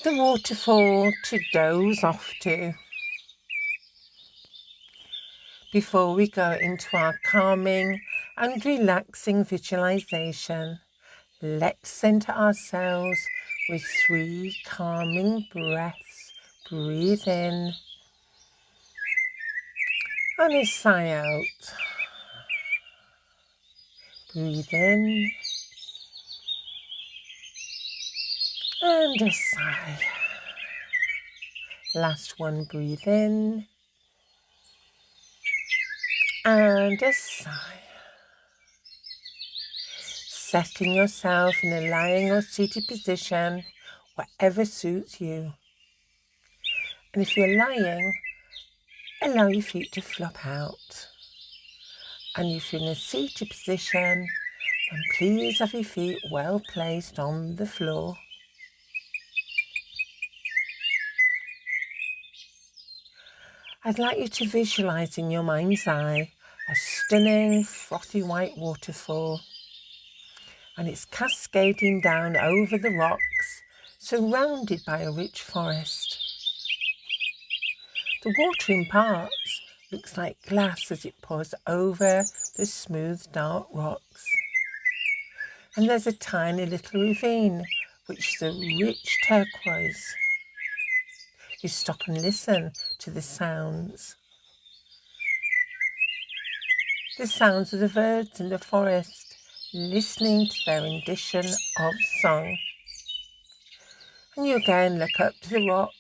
The waterfall to doze off to. Before we go into our calming and relaxing visualization, let's center ourselves with 3 calming breaths. Breathe in and a sigh out. Breathe in and a sigh. Last one, breathe in and a sigh. Settling yourself in a lying or seated position, whatever suits you. And if you're lying, allow your feet to flop out. And if you're in a seated position, then please have your feet well placed on the floor. I'd like you to visualize in your mind's eye a stunning, frothy white waterfall, and it's cascading down over the rocks, surrounded by a rich forest. The water in parts looks like glass as it pours over the smooth, dark rocks. And there's a tiny little ravine, which is a rich turquoise. You stop and listen to the sounds. The sounds of the birds in the forest, listening to their rendition of song. And you again look up to the rock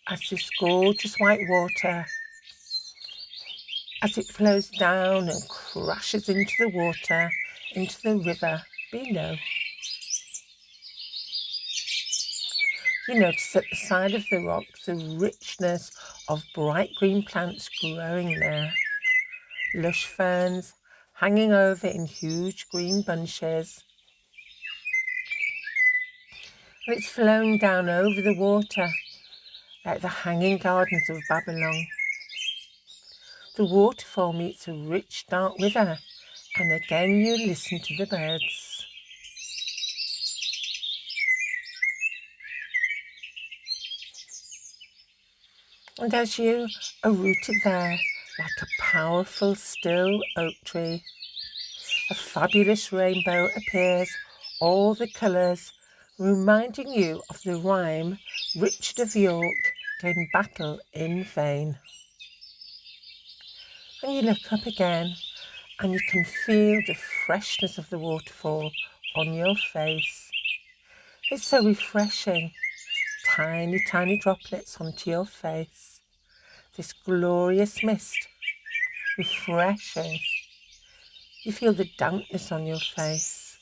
as this gorgeous white water, as it flows down and crashes into the water, into the river below. You notice at the side of the rocks the richness of bright green plants growing there. Lush ferns hanging over in huge green bunches. And it's flowing down over the water like the hanging gardens of Babylon. The waterfall meets a rich dark river, and again you listen to the birds. And as you are rooted there like a powerful still oak tree, a fabulous rainbow appears, all the colours, reminding you of the rhyme Richard of York gave battle in vain. And you look up again and you can feel the freshness of the waterfall on your face. It's so refreshing. Tiny, tiny droplets onto your face. This glorious mist, refreshing. You feel the dampness on your face.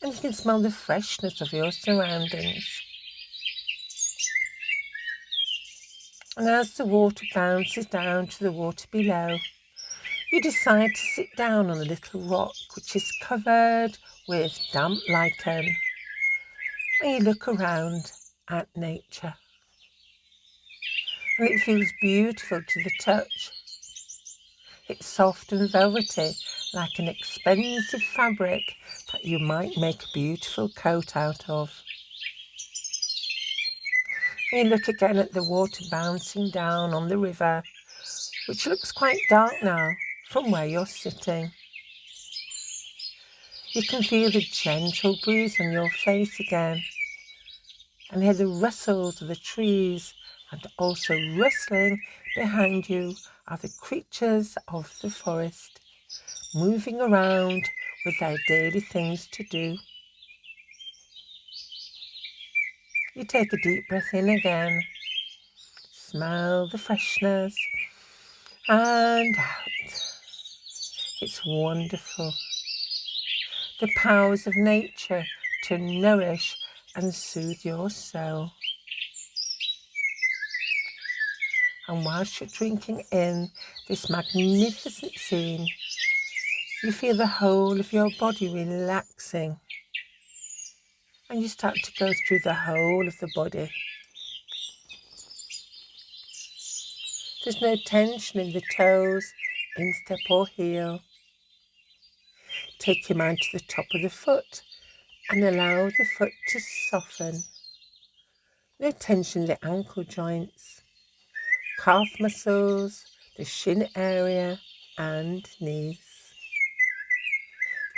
And you can smell the freshness of your surroundings. And as the water bounces down to the water below, you decide to sit down on a little rock which is covered with damp lichen. And you look around at nature. And it feels beautiful to the touch. It's soft and velvety, like an expensive fabric that you might make a beautiful coat out of. And you look again at the water bouncing down on the river, which looks quite dark now from where you're sitting. You can feel the gentle breeze on your face again, and hear the rustles of the trees, and also rustling behind you are the creatures of the forest, moving around with their daily things to do. You take a deep breath in again, smell the freshness, and out. It's wonderful. The powers of nature to nourish and soothe your soul. And whilst you're drinking in this magnificent scene, you feel the whole of your body relaxing. And you start to go through the whole of the body. There's no tension in the toes, instep or heel. Take your mind to the top of the foot, and allow the foot to soften. No tension in the ankle joints, calf muscles, the shin area and knees.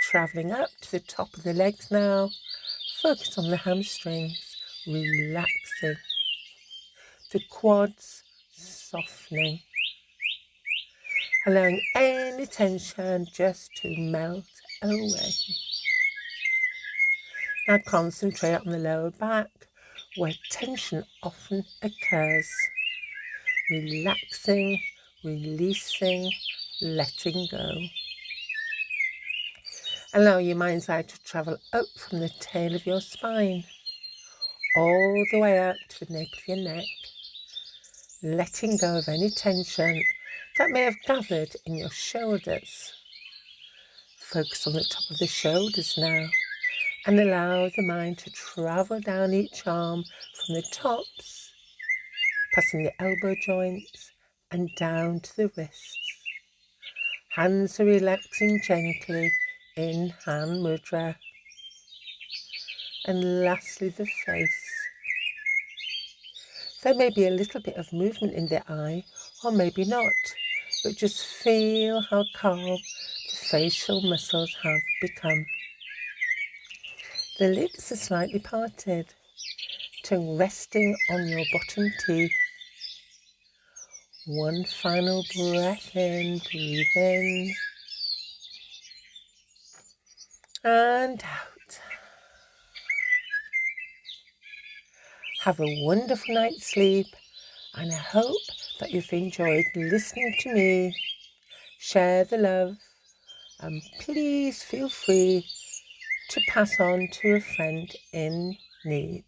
Travelling up to the top of the legs now, focus on the hamstrings, relaxing. The quads softening, allowing any tension just to melt away. Now concentrate on the lower back where tension often occurs. Relaxing, releasing, letting go. Allow your mind's eye to travel up from the tail of your spine, all the way up to the nape of your neck, letting go of any tension that may have gathered in your shoulders. Focus on the top of the shoulders now and allow the mind to travel down each arm from the tops, passing the elbow joints and down to the wrists. Hands are relaxing gently in hand mudra. And lastly, the face. There may be a little bit of movement in the eye, or maybe not, but just feel how calm the facial muscles have become. The lips are slightly parted, tongue resting on your bottom teeth. One final breath in, breathe in and out. Have a wonderful night's sleep, and I hope that you've enjoyed listening to me. Share the love, and please feel free to pass on to a friend in need.